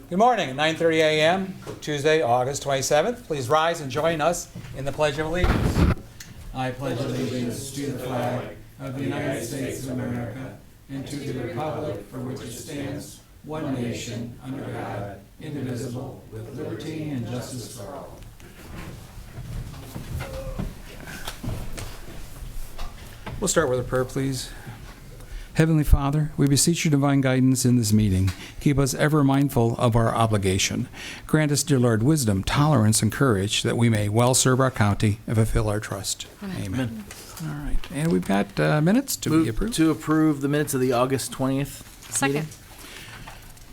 Good morning, 9:30 a.m., Tuesday, August 27th. Please rise and join us in the Pledge of Allegiance. I pledge allegiance to the flag of the United States of America and to the republic for which it stands, one nation, under God, indivisible, with liberty and justice for all. We'll start with a prayer, please. Heavenly Father, we beseech your divine guidance in this meeting. Keep us ever mindful of our obligation. Grant us, dear Lord, wisdom, tolerance, and courage that we may well serve our county and fulfill our trust. Amen. All right. And we've got minutes to be approved. To approve the minutes of the August 20th meeting. Second.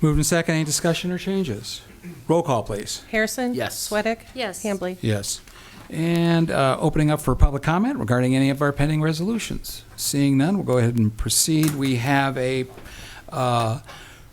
Moved and second. Any discussion or changes? Roll call, please. Harrison? Yes. Sweattick? Yes. Hambley? Yes. And opening up for public comment regarding any of our pending resolutions. Seeing none, we'll go ahead and proceed. We have a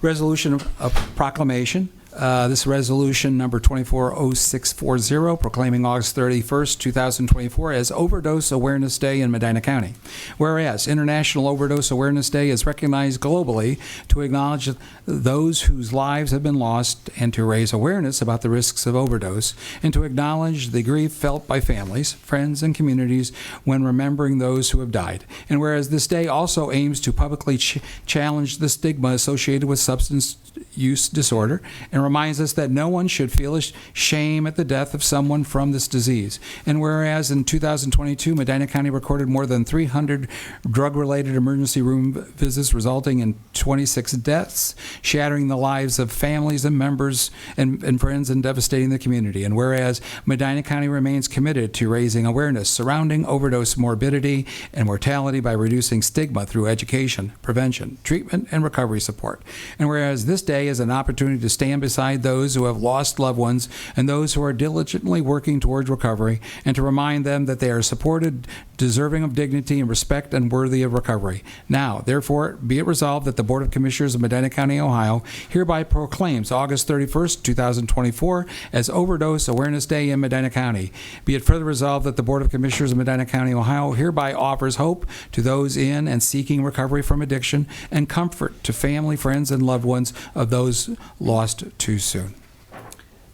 resolution of proclamation. This resolution number 240640, proclaiming August 31st, 2024 as Overdose Awareness Day in Medina County. Whereas International Overdose Awareness Day is recognized globally to acknowledge those whose lives have been lost and to raise awareness about the risks of overdose and to acknowledge the grief felt by families, friends, and communities when remembering those who have died. And whereas this day also aims to publicly challenge the stigma associated with substance use disorder and reminds us that no one should feel shame at the death of someone from this disease. And whereas in 2022, Medina County recorded more than 300 drug-related emergency room visits, resulting in 26 deaths, shattering the lives of families and members and friends and devastating the community. And whereas Medina County remains committed to raising awareness surrounding overdose morbidity and mortality by reducing stigma through education, prevention, treatment, and recovery support. And whereas this day is an opportunity to stand beside those who have lost loved ones and those who are diligently working towards recovery, and to remind them that they are supported, deserving of dignity and respect, and worthy of recovery. Now, therefore, be it resolved that the Board of Commissioners of Medina County, Ohio, hereby proclaims August 31st, 2024 as Overdose Awareness Day in Medina County. Be it further resolved that the Board of Commissioners of Medina County, Ohio, hereby offers hope to those in and seeking recovery from addiction and comfort to family, friends, and loved ones of those lost too soon.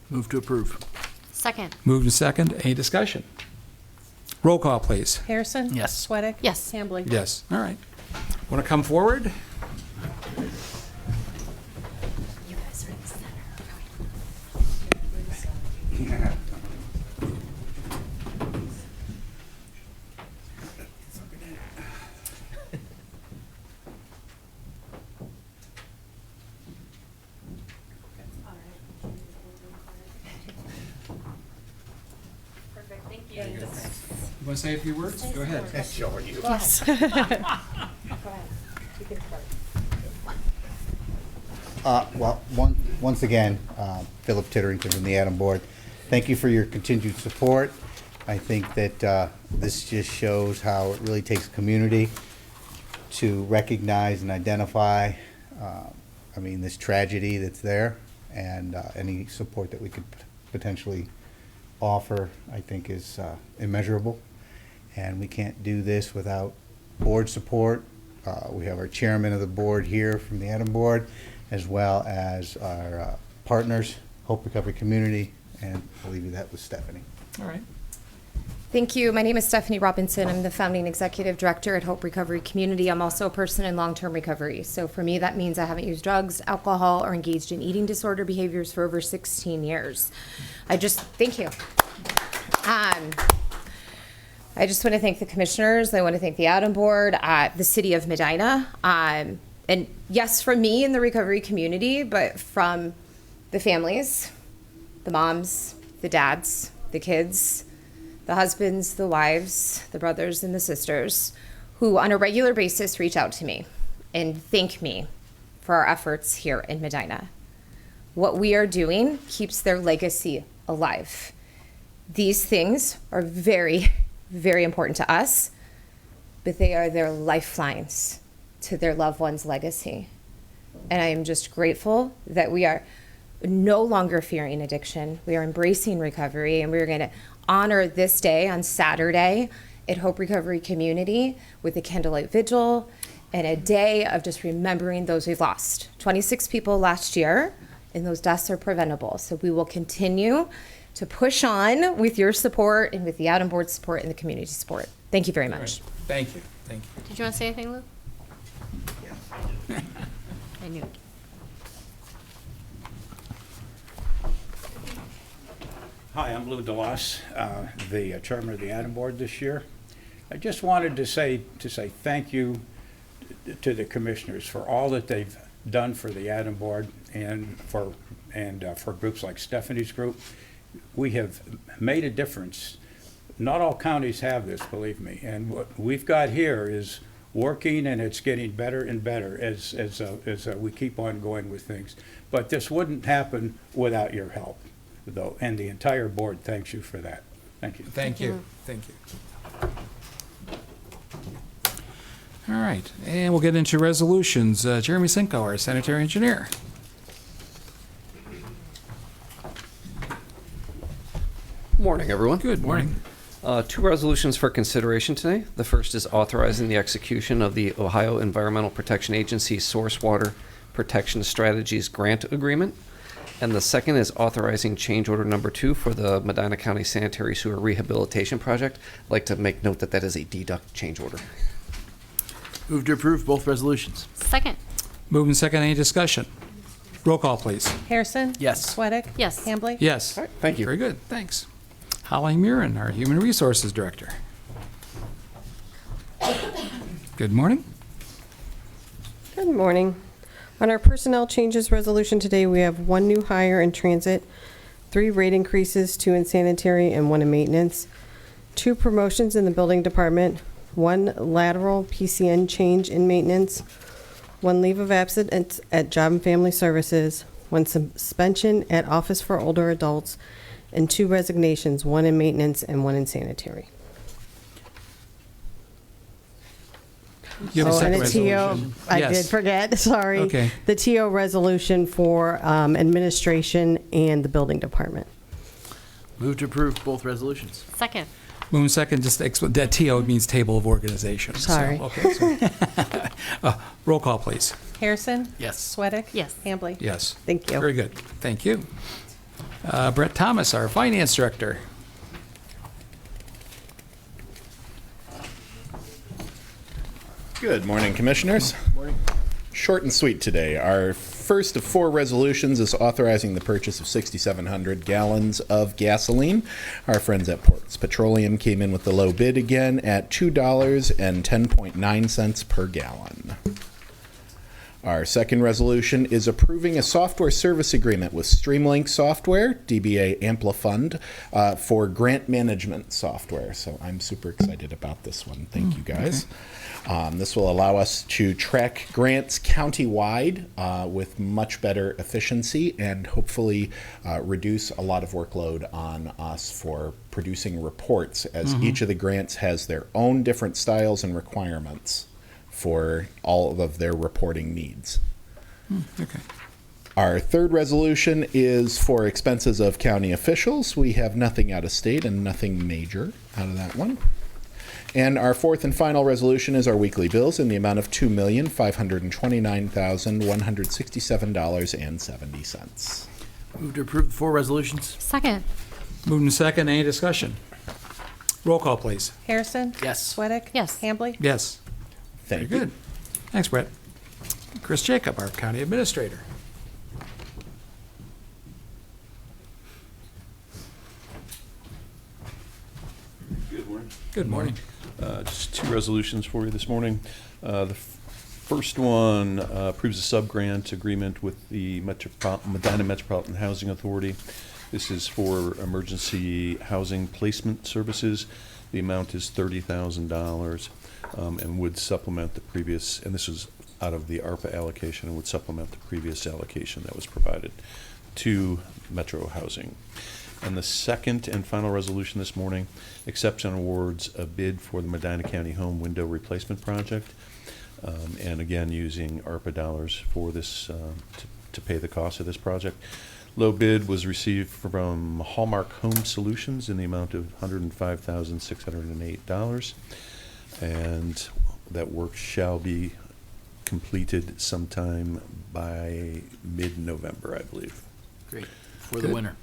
Move to approve. Second. Moved and second. Any discussion? Roll call, please. Harrison? Yes. Sweattick? Yes. Hambley? Yes. All right. Want to come forward? You guys are in the center. Perfect. Thank you. You want to say a few words? Go ahead. Yes. Go ahead. You can start. Well, once again, Philip Titterington from the Adam Board, thank you for your continued support. I think that this just shows how it really takes a community to recognize and identify, this tragedy that's there, and any support that we could potentially offer, I think, is immeasurable. And we can't do this without board support. We have our chairman of the board here from the Adam Board, as well as our partners, Hope Recovery Community, and I'll leave you that with Stephanie. All right. Thank you. My name is Stephanie Robinson. I'm the founding executive director at Hope Recovery Community. I'm also a person in long-term recovery. So for me, that means I haven't used drugs, alcohol, or engaged in eating disorder behaviors for over 16 years. Thank you. I just want to thank the commissioners. I want to thank the Adam Board, the city of Medina, and yes, from me in the recovery community, but from the families, the moms, the dads, the kids, the husbands, the wives, the brothers, and the sisters who on a regular basis reach out to me and thank me for our efforts here in Medina. What we are doing keeps their legacy alive. These things are very, very important to us, but they are their lifelines to their loved one's legacy. And I am just grateful that we are no longer fearing addiction. We are embracing recovery, and we're going to honor this day on Saturday at Hope Recovery Community with a candlelight vigil and a day of just remembering those we've lost. 26 people last year, and those deaths are preventable. So we will continue to push on with your support and with the Adam Board support and the community support. Thank you very much. Thank you. Thank you. Did you want to say anything, Lou? I knew it. Hi, I'm Lou DeLoss, the chairman of the Adam Board this year. I just wanted to say thank you to the commissioners for all that they've done for the Adam Board and for groups like Stephanie's group. We have made a difference. Not all counties have this, believe me, and what we've got here is working, and it's getting better and better as we keep on going with things. But this wouldn't happen without your help, though, and the entire board thanks you for that. Thank you. Thank you. Thank you. All right, and we'll get into resolutions. Jeremy Cinco, our sanitary engineer. Morning, everyone. Good morning. Two resolutions for consideration today. The first is authorizing the execution of the Ohio Environmental Protection Agency Source Water Protection Strategies Grant Agreement. And the second is authorizing change order number 2 for the Medina County Sanitary Sewer Rehabilitation Project. I'd like to make note that that is a deduct change order. Move to approve both resolutions. Second. Moving second, any discussion? Roll call, please. Harrison? Yes. Sweattick? Yes. Hambley? Yes. All right, thank you. Very good, thanks. Holly Murin, our Human Resources Director. Good morning. Good morning. On our personnel changes resolution today, we have 1 new hire in transit, 3 rate increases, 2 in sanitary and 1 in maintenance, 2 promotions in the building department, 1 lateral PCN change in maintenance, 1 leave of absence at Job and Family Services, 1 suspension at Office for Older Adults, and 2 resignations, 1 in maintenance and 1 in sanitary. You have a Oh, and second a TO, resolution. I Yes. did forget, sorry. Okay. The TO resolution for administration and the building department. Move to approve both resolutions. Second. Moving second, just that TO means Table of Organization. So, Sorry. okay, so. Roll call, please. Harrison? Yes. Sweattick? Yes. Hambley? Yes. Thank you. Very good. Thank you. Brett Thomas, our Finance Director. Good morning, Commissioners. Morning. Short and sweet today. Our first of 4 resolutions is authorizing the purchase of 6,700 gallons of gasoline. Our friends at Ports Petroleum came in with the low bid again at $2.10.9 per gallon. Our second resolution is approving a software service agreement with Streamlink Software, DBA Amplifund, for grant management software. So I'm super excited about this one. Thank you, guys. This will allow us to track grants countywide with much better efficiency and hopefully reduce a lot of workload on us for producing reports, as each of the grants has their own different styles and requirements for all of their reporting needs. Okay. Our third resolution is for expenses of county officials. We have nothing out of state and nothing major out of that one. And our fourth and final resolution is our weekly bills in the amount of $2,529,167.70. Move to approve the 4 resolutions. Second. Moving second, any discussion? Roll call, please. Harrison? Yes. Sweattick? Yes. Hambley? Yes. Thank Very you. good. Thanks, Brett. Chris Jacob, our County Administrator. Good morning. Good morning. Just 2 resolutions for you this morning. The first one approves a sub-grant agreement with the Medina Metropolitan Housing Authority. This is for emergency housing placement services. The amount is $30,000 and would supplement the previous, and this is out of the ARPA allocation, and would supplement the previous allocation that was provided to Metro Housing. And the second and final resolution this morning accepts and awards a bid for the Medina County Home Window Replacement Project. And again, using ARPA dollars for this, to pay the cost of this project. Low bid was received from Hallmark Home Solutions in the amount of $105,608. And that work shall be completed sometime by mid-November, I believe. Great. For the Good. winter.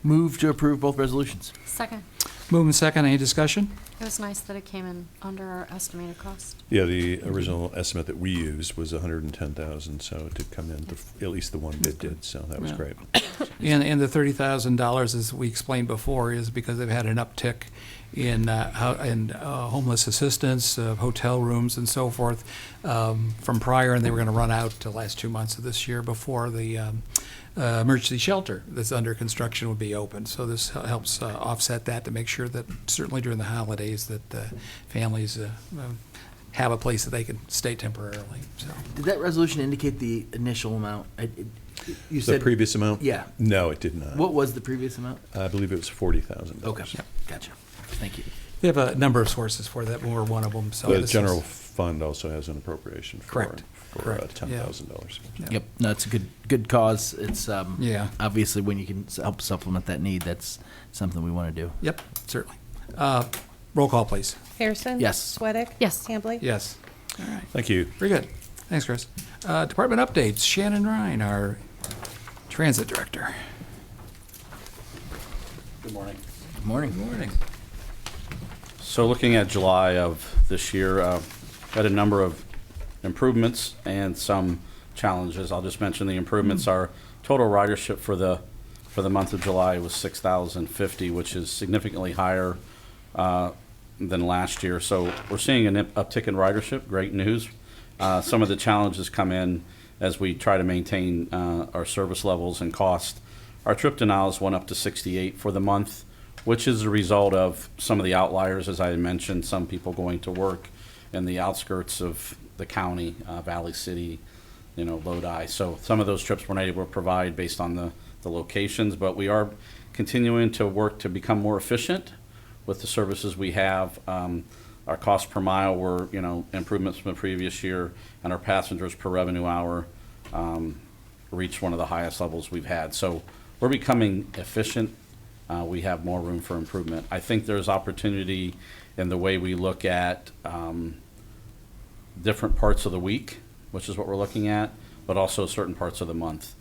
Move to approve both resolutions. Second. Moving second, any discussion? It was nice that it came in under our estimated cost. Yeah, the original estimate that we used was 110,000, so it did come in, at least the one bid did, so that was Yeah. great. And the $30,000, as we explained before, is because they've had an uptick in homeless assistance, hotel rooms and so forth from prior, and they were going to run out the last 2 months of this year before the emergency shelter that's under construction would be open. So this helps offset that to make sure that certainly during the holidays that families have a place that they can stay temporarily. So Did that resolution indicate the initial amount? You The said previous amount? Yeah. No, it did not. What was the previous amount? I believe it was $40,000. Okay. Gotcha. Thank you. they have a number of sources for that. We're one of them. So The this is- general fund also has an appropriation Correct. for Correct. Yeah. $10,000. Yeah. Yep. No, it's a good cause. It's Yeah. obviously when you can help supplement that need, that's something we want to do. Yep, certainly. Roll call, please. Harrison? Yes. Sweattick? Yes. Hambley? Yes. All right. Thank you. Very good. Thanks, Chris. Department updates. Shannon Ryan, our transit director. Good morning. Good morning. Good morning. So looking at July of this year, had a number of improvements and some challenges. I'll just mention the improvements. Our total ridership for the month of July was 6,050, which is significantly higher than last year. So we're seeing an uptick in ridership. Great news. Some of the challenges come in as we try to maintain our service levels and cost. Our trip denials went up to 68 for the month, which is a result of some of the outliers, as I mentioned, some people going to work in the outskirts of the county, Valley City, Lodi. So some of those trips we're not able to provide based on the locations, but we are continuing to work to become more efficient with the services we have. Our cost per mile were, improvements from the previous year, and our passengers per revenue hour reached one of the highest levels we've had. So we're becoming efficient. We have more room for improvement. I think there's opportunity in the way we look at different parts of the week, which is what we're looking at, but also certain parts of the month.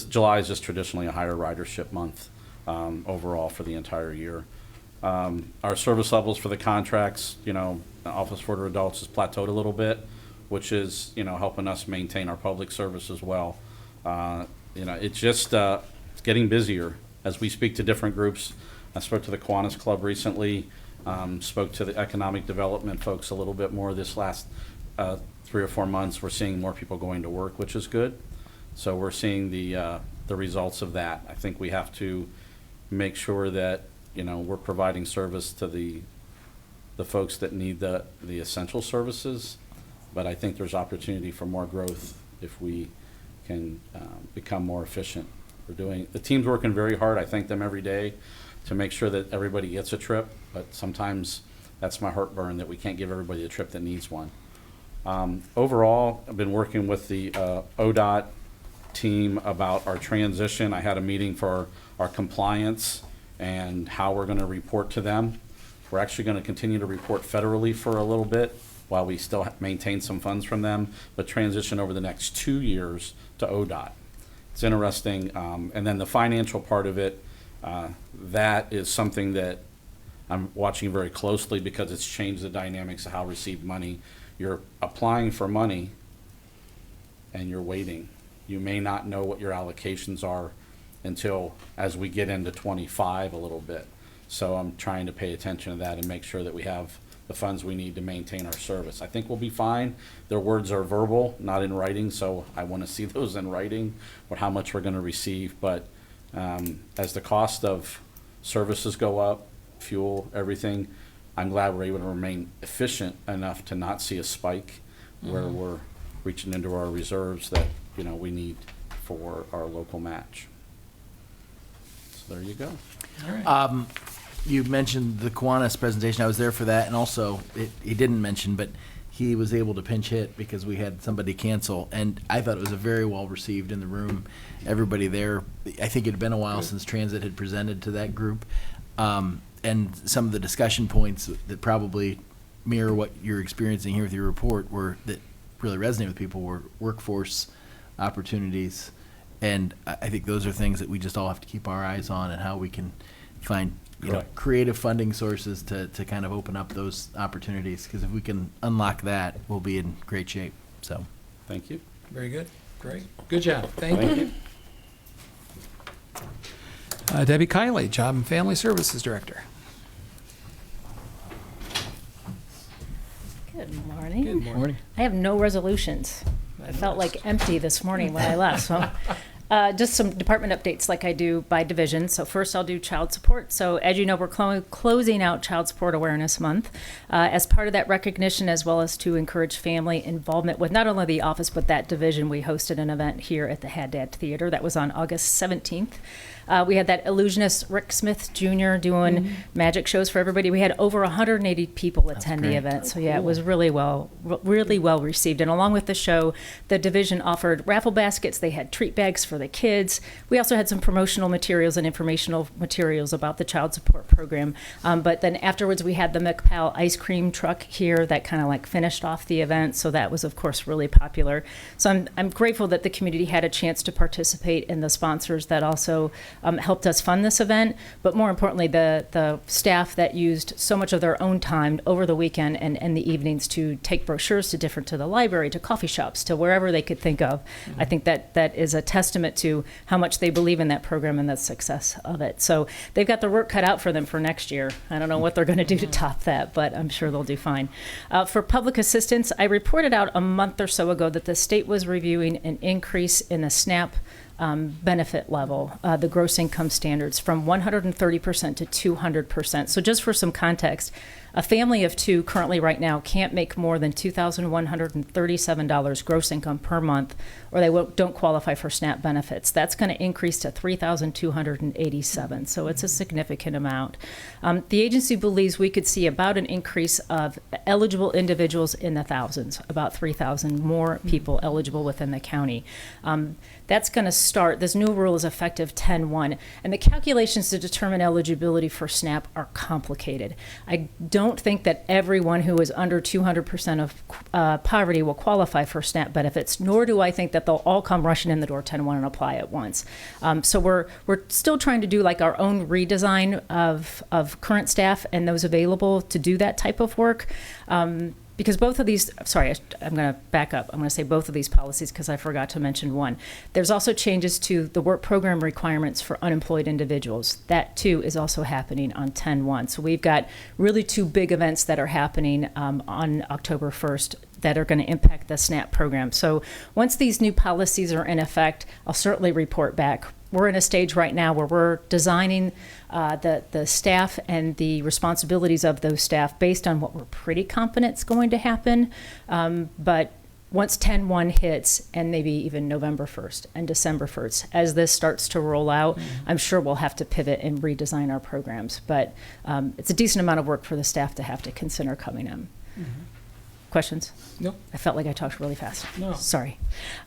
July is just traditionally a higher ridership month overall for the entire year. Our service levels for the contracts, Office for Adults has plateaued a little bit, which is, helping us maintain our public service as well. It's just, it's getting busier as we speak to different groups. I spoke to the Kiwanis Club recently, spoke to the economic development folks a little bit more this last 3 or 4 months. We're seeing more people going to work, which is good. So we're seeing the results of that. I think we have to make sure that, we're providing service to the folks that need the essential services. But I think there's opportunity for more growth if we can become more efficient. The team's working very hard. I thank them every day to make sure that everybody gets a trip, but sometimes that's my heartburn that we can't give everybody a trip that needs one. Overall, I've been working with the ODOT team about our transition. I had a meeting for our compliance and how we're going to report to them. We're actually going to continue to report federally for a little bit while we still maintain some funds from them, but transition over the next 2 years to ODOT. It's interesting. And then the financial part of it, that is something that I'm watching very closely because it's changed the dynamics of how received money. You're applying for money and you're waiting. You may not know what your allocations are until as we get into 25 a little bit. So I'm trying to pay attention to that and make sure that we have the funds we need to maintain our service. I think we'll be fine. Their words are verbal, not in writing, so I want to see those in writing or how much we're going to receive. But as the cost of services go up, fuel, everything, I'm glad we're able to remain efficient enough to not see a spike where we're reaching into our reserves that we need for our local match. So there you go. You mentioned the Kiwanis presentation. I was there for that, and also he didn't mention, but he was able to pinch hit because we had somebody cancel, and I thought it was a very well received in the room. Everybody there, I think it had been a while since Transit had presented to that group, and some of the discussion points that probably mirror what you're experiencing here with your report were that really resonated with people were workforce opportunities. And I think those are things that we just all have to keep our eyes on, and how we can find creative funding sources to kind of open up those opportunities. Because if we can unlock that, we'll be in great shape. So, Thank you. Very good. Great. Good job. Thank you. Debbie Kiley, Job and Family Services Director. Good morning. Good morning. I have no resolutions. I felt like empty this morning when I left. So, just some department updates like I do by division. So first I'll do child support. So as you know, we're closing out Child Support Awareness Month. As part of that recognition, as well as to encourage family involvement with not only the office, but that division, we hosted an event here at the Haddad Theater. That was on August 17th. We had that illusionist Rick Smith Jr. doing magic shows for everybody. We had over 180 people attend the event. So yeah, it was really well received. And along with the show, the division offered raffle baskets. They had treat bags for the kids. We also had some promotional materials and informational materials about the child support program. But then afterwards, we had the McPal ice cream truck here that kind of like finished off the event. So that was, of course, really popular. So I'm grateful that the community had a chance to participate, in the sponsors that also helped us fund this event, but more importantly, the staff that used so much of their own time over the weekend and the evenings to take brochures to the library, to coffee shops, to wherever they could think of. I think that is a testament to how much they believe in that program and the success of it. So they've got the work cut out for them for next year. I don't know what they're going to do to top that, but I'm sure they'll do fine. For public assistance, I reported out a month or so ago that the state was reviewing an increase in the SNAP benefit level, the gross income standards, from 130% to 200%. So just for some context, a family of two currently right now can't make more than $2,137 gross income per month, or they don't qualify for SNAP benefits. That's going to increase to $3,287. So it's a significant amount. The agency believes we could see about an increase of eligible individuals in the thousands, about 3,000 more people eligible within the county. That's going to start, this new rule is effective 10/1, and the calculations to determine eligibility for SNAP are complicated. I don't think that everyone who is under 200% of poverty will qualify for SNAP benefits, nor do I think that they'll all come rushing in the door 10/1 and apply at once. So we're still trying to do like our own redesign of current staff and those available to do that type of work. Because both of these, sorry, I'm going to back up. I'm going to say both of these policies because I forgot to mention one. There's also changes to the work program requirements for unemployed individuals. That too is also happening on 10/1. So we've got really two big events that are happening on October 1st that are going to impact the SNAP program. So once these new policies are in effect, I'll certainly report back. We're in a stage right now where we're designing the staff and the responsibilities of those staff based on what we're pretty confident is going to happen. But once 10/1 hits, and maybe even November 1st and December 1st, as this starts to roll out, I'm sure we'll have to pivot and redesign our programs. But it's a decent amount of work for the staff to have to consider coming in. Questions? Nope. I felt like I talked really fast. No. Sorry.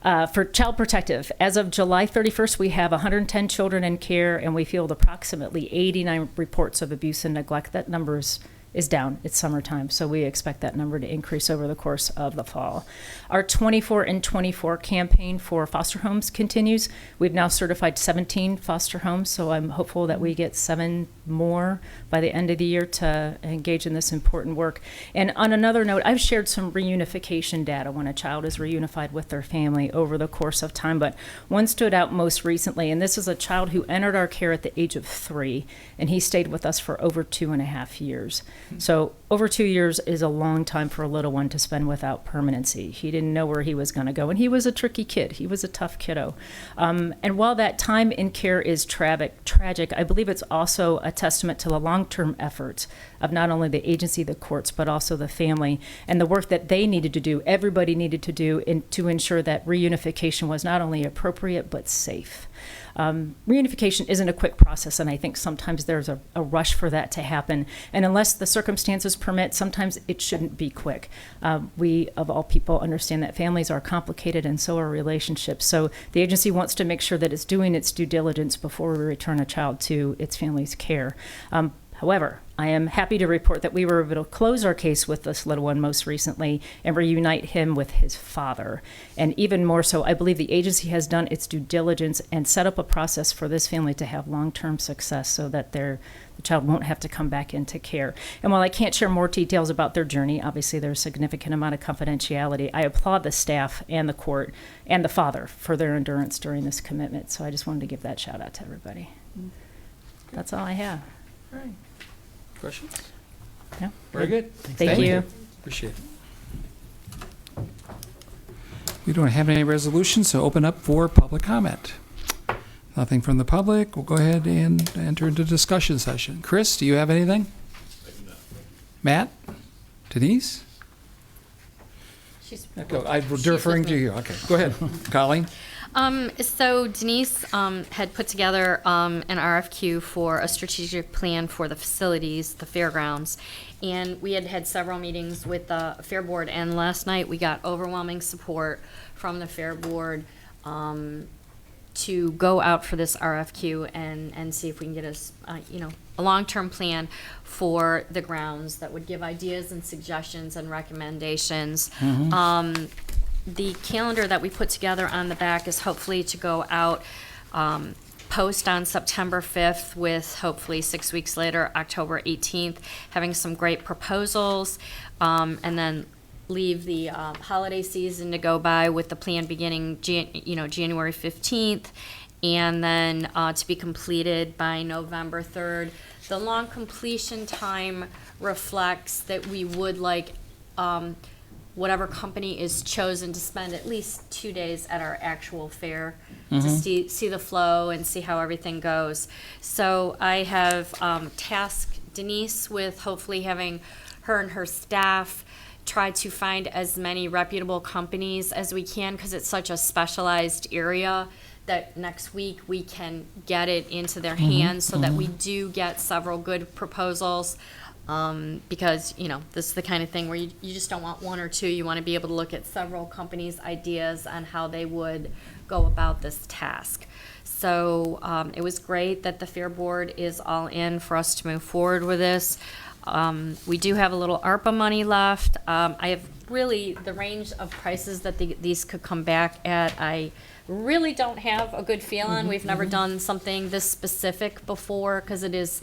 For Child Protective, as of July 31st, we have 110 children in care, and we field approximately 89 reports of abuse and neglect. That number is down. It's summertime, so we expect that number to increase over the course of the fall. Our 24 in 24 campaign for foster homes continues. We've now certified 17 foster homes, so I'm hopeful that we get 7 more by the end of the year to engage in this important work. And on another note, I've shared some reunification data when a child is reunified with their family over the course of time, but one stood out most recently, and this is a child who entered our care at the age of 3, and he stayed with us for over 2.5 years. So over 2 years is a long time for a little one to spend without permanency. He didn't know where he was going to go, and he was a tricky kid. He was a tough kiddo. And while that time in care is tragic, I believe it's also a testament to the long-term efforts of not only the agency, the courts, but also the family, and the work that they needed to do, everybody needed to do to ensure that reunification was not only appropriate, but safe. Reunification isn't a quick process, and I think sometimes there's a rush for that to happen. And unless the circumstances permit, sometimes it shouldn't be quick. We, of all people, understand that families are complicated and so are relationships. So the agency wants to make sure that it's doing its due diligence before we return a child to its family's care. However, I am happy to report that we were able to close our case with this little one most recently and reunite him with his father. And even more so, I believe the agency has done its due diligence and set up a process for this family to have long-term success so that the child won't have to come back into care. And while I can't share more details about their journey, obviously there's a significant amount of confidentiality, I applaud the staff and the court and the father for their endurance during this commitment. So I just wanted to give that shout out to everybody. That's all I have. All right. Questions? Yeah. Very good. Thank you. Appreciate it. We don't have any resolutions, so open up for public comment. Nothing from the public. We'll go ahead and enter into discussion session. Chris, do you have anything? Matt? Denise? I'm deferring to you. Okay, go ahead. Colleen? So Denise had put together an RFQ for a strategic plan for the facilities, the fairgrounds, and we had had several meetings with the Fair Board, and last night we got overwhelming support from the Fair Board to go out for this RFQ and see if we can get us, a long-term plan for the grounds that would give ideas and suggestions and recommendations. The calendar that we put together on the back is hopefully to go out, post on September 5th with hopefully 6 weeks later, October 18th, having some great proposals, and then leave the holiday season to go by with the plan beginning January 15th, and then to be completed by November 3rd. The long completion time reflects that we would like whatever company is chosen to spend at least 2 days at our actual fair to see the flow and see how everything goes. So I have tasked Denise with hopefully having her and her staff try to find as many reputable companies as we can, because it's such a specialized area that next week we can get it into their hands so that we do get several good proposals. Because, this is the kind of thing where you just don't want one or two. You want to be able to look at several companies' ideas on how they would go about this task. So it was great that the Fair Board is all in for us to move forward with this. We do have a little ARPA money left. I have really, the range of prices that these could come back at, I really don't have a good feel on. We've never done something this specific before because it is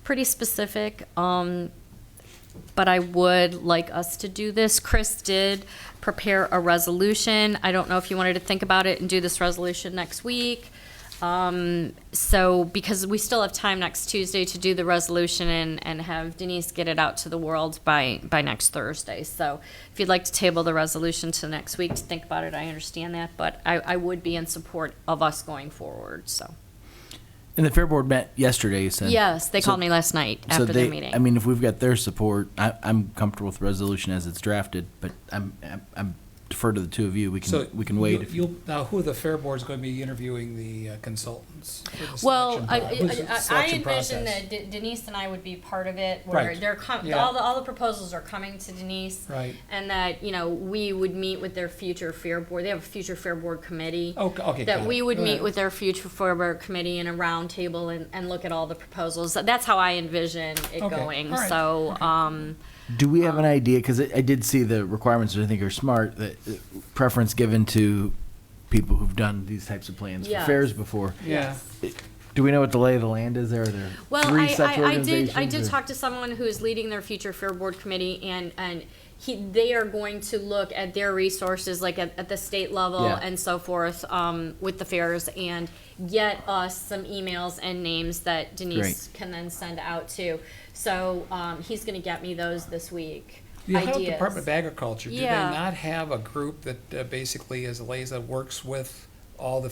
pretty specific, but I would like us to do this. Chris did prepare a resolution. I don't know if you wanted to think about it and do this resolution next week. So because we still have time next Tuesday to do the resolution and have Denise get it out to the world by next Thursday. So if you'd like to table the resolution to next week to think about it, I understand that, but I would be in support of us going forward, so. And the Fair Board met yesterday, you said? Yes, they called me last night after their meeting. I mean, if we've got their support, I'm comfortable with the resolution as it's drafted, but I'm defer to the two of you. We can wait. Now, who are the Fair Board's going to be interviewing the consultants? For the Well, selection I selection envision process? that Denise and I would be part of it, where Right. they're Yeah. all the proposals are coming to Denise, Right. and that we would meet with their future Fair Board. They have a future Fair Board committee. Okay, That got we it. would Go meet ahead. with their future Fair Board committee in a round table and look at all the proposals. That's how I envision it Okay, going. all right. So. Do we have an idea? Because I did see the requirements, which I think are smart, that preference given to people who've done these types of plans for Yes. fairs before. Yeah. Do we know what the lay of the land is there? Are there Well, three such I organizations? did or- talk to someone who is leading their future Fair Board committee, and they are going to look at their resources, like at the state level Yeah. and so forth, with the fairs, and get us some emails and names that Denise can then send out to. So he's going to get me those this week. The Ohio ideas. Department of Agriculture, do they Yeah. not have a group that basically is a liaison, works with all the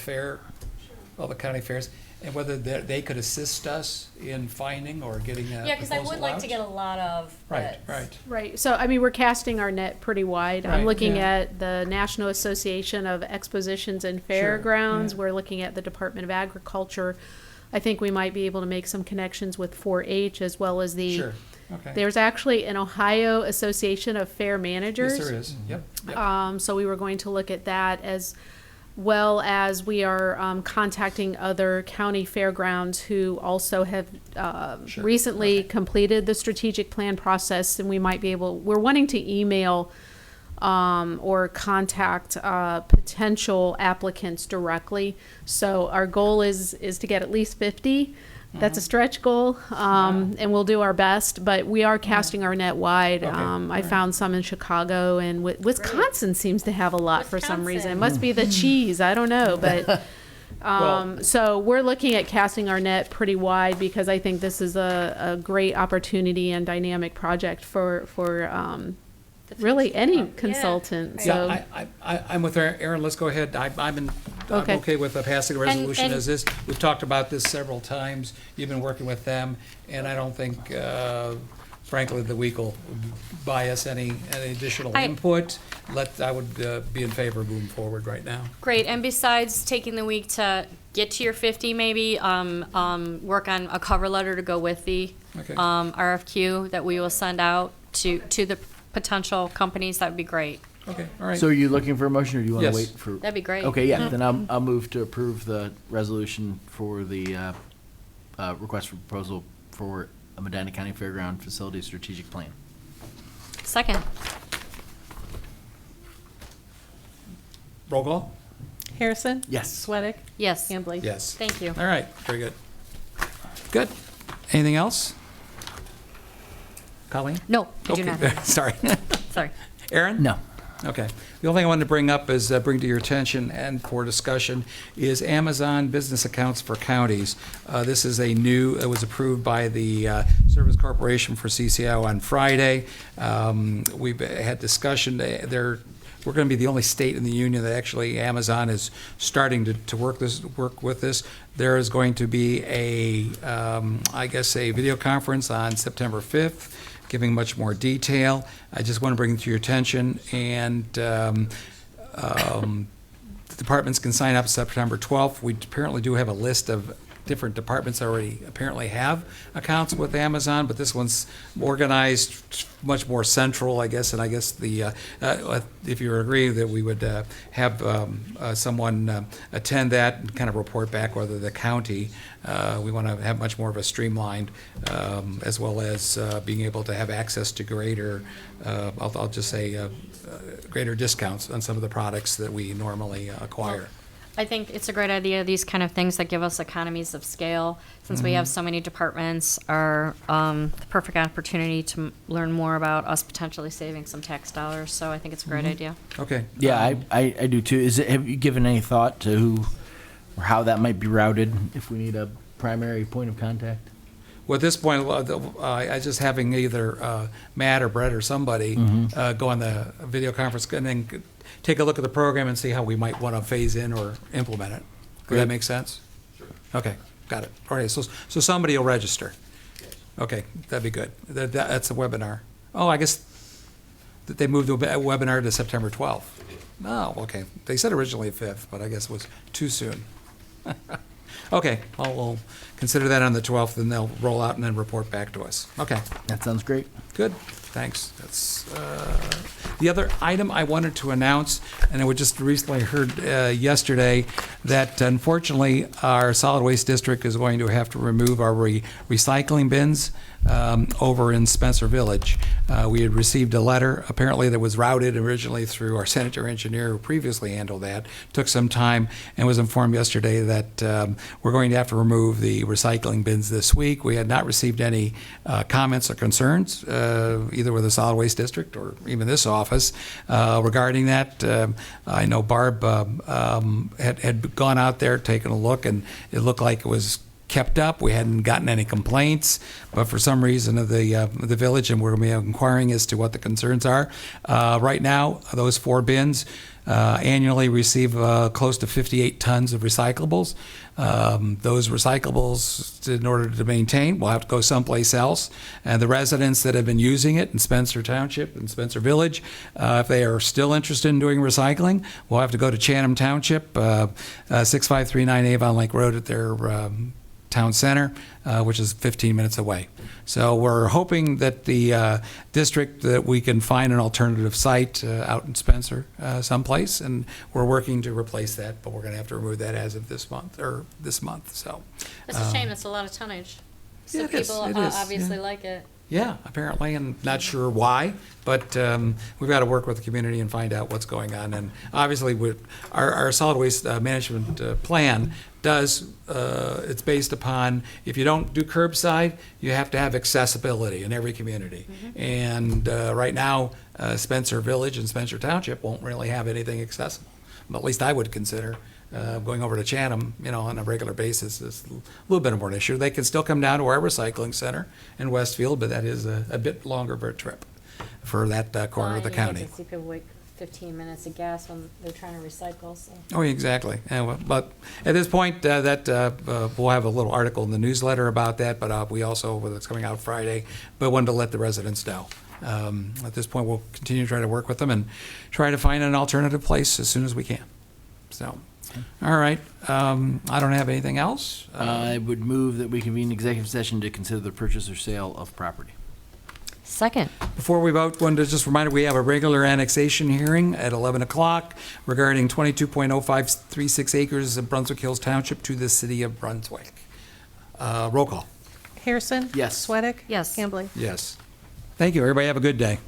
county fairs? And whether they could assist us in finding or getting a Yeah, because I would proposal like out? to get a lot of Right, bids. right. Right, so I mean, we're casting our net pretty wide. Right, I'm looking yeah. at the National Association of Expositions and Sure, Fairgrounds. yeah. We're looking at the Department of Agriculture. I think we might be able to make some connections with 4-H as well as the. Sure, okay. There's actually an Ohio Association of Fair Managers. Yes, there is. Yep. So we were going to look at that as well as we are contacting other county fairgrounds who also have recently completed the strategic plan process, and we're wanting to email or contact potential applicants directly. So our goal is to get at least 50. That's a stretch goal, and we'll do our best, but we are casting our net wide. I found some in Chicago, and Wisconsin seems to have a lot for some reason. It must be the cheese, I don't know, but so we're looking at casting our net pretty wide, because I think this is a great opportunity and dynamic project for really any consultant. So Yeah, I'm with Aaron. Let's go ahead. I'm okay with passing a resolution And- as is. We've talked about this several times. You've been working with them, and I don't think, frankly, the week will buy us any additional input. I would be in favor of moving forward right now. Great, and besides taking the week to get to your 50, maybe, work on a cover letter to go with the Okay. RFQ that we will send out to the potential companies, that would be great. Okay, all right. So are you looking for a motion, or do you want to Yes. wait for? That'd be great. Okay, yeah, then I'll move to approve the resolution for the request for proposal for a Medina County Fairground Facility Strategic Plan. Second. Roll call? Harrison? Yes. Sweattick? Yes. Hambley? Yes. Thank you. All right, very good. Good. Anything else? Colleen? No, I do Okay, not. sorry. Sorry. Aaron? No. Okay. The only thing I wanted to bring up is, bring to your attention and for discussion, is Amazon Business Accounts for Counties. This is it was approved by the Service Corporation for CCO on Friday. We've had discussion. We're going to be the only state in the union that actually Amazon is starting to work with this. There is going to be a video conference on September 5th, giving much more detail. I just want to bring it to your attention, and the departments can sign up September 12th. We apparently do have a list of different departments that already apparently have accounts with Amazon, but this one's organized much more central, I guess, and I guess if you agree that we would have someone attend that and kind of report back whether the county, we want to have much more of a streamlined, as well as being able to have access to greater, I'll just say, greater discounts on some of the products that we normally acquire. I think it's a great idea, these kind of things that give us economies of scale. Since we have so many departments, are the perfect opportunity to learn more about us potentially saving some tax dollars. So I think it's a great idea. Okay. Yeah, I do too. Have you given any thought to who or how that might be routed if we need a primary point of contact? Well, at this point, I just having either Matt or Brett or somebody go on the video conference and then take a look at the program and see how we might want to phase in or implement it. Does that make sense? Sure. Okay, got it. All right, so somebody will register. Okay, that'd be good. That's a webinar. Oh, I guess that they moved the webinar to September 12th. Oh, okay. They said originally 5th, but I guess it was too soon. Okay, we'll consider that on the 12th, and they'll roll out and then report back to us. Okay, That sounds great. good, thanks. That's the other item I wanted to announce, and I just recently heard yesterday that unfortunately our solid waste district is going to have to remove our recycling bins over in Spencer Village. We had received a letter, apparently that was routed originally through our sanitary engineer who previously handled that. Took some time, and was informed yesterday that we're going to have to remove the recycling bins this week. We had not received any comments or concerns, either with the solid waste district or even this office, regarding that. I know Barb had gone out there, taken a look, and it looked like it was kept up. We hadn't gotten any complaints, but for some reason of the village, and we're going to be inquiring as to what the concerns are. Right now, those 4 bins annually receive close to 58 tons of recyclables. Those recyclables, in order to maintain, will have to go someplace else. And the residents that have been using it in Spencer Township and Spencer Village, if they are still interested in doing recycling, we'll have to go to Chatham Township, 6539 Avon Lake Road at their town center, which is 15 minutes away. So we're hoping that the district, that we can find an alternative site out in Spencer someplace, and we're working to replace that, but we're going to have to remove that as of this month, so. It's a shame, it's a lot of tonnage. So Yeah, it is, people it is, obviously yeah. like it. Yeah, apparently, and not sure why, but we've got to work with the community and find out what's going on. And obviously, our solid waste management plan does, it's based upon, if you don't do curbside, you have to have accessibility in every community. And right now, Spencer Village and Spencer Township won't really have anything accessible. At least I would consider. Going over to Chatham, on a regular basis is a little bit more an issue. They can still come down to our recycling center in Westfield, but that is a bit longer of a trip for that corner of the county. You see people wait 15 minutes of gas when they're trying to recycle, so. Oh, exactly. But at this point, we'll have a little article in the newsletter about that, but we also, it's coming out Friday, but wanted to let the residents know. At this point, we'll continue to try to work with them and try to find an alternative place as soon as we can. So, all right. I don't have anything else. I would move that we convene executive session to consider the purchase or sale of property. Second. Before we vote, wanted to just remind you, we have a regular annexation hearing at 11 o'clock regarding 22.0536 acres of Brunswick Hills Township to the city of Brunswick. Roll call. Harrison? Yes. Sweattick? Yes. Hambley? Yes. Thank you. Everybody have a good day.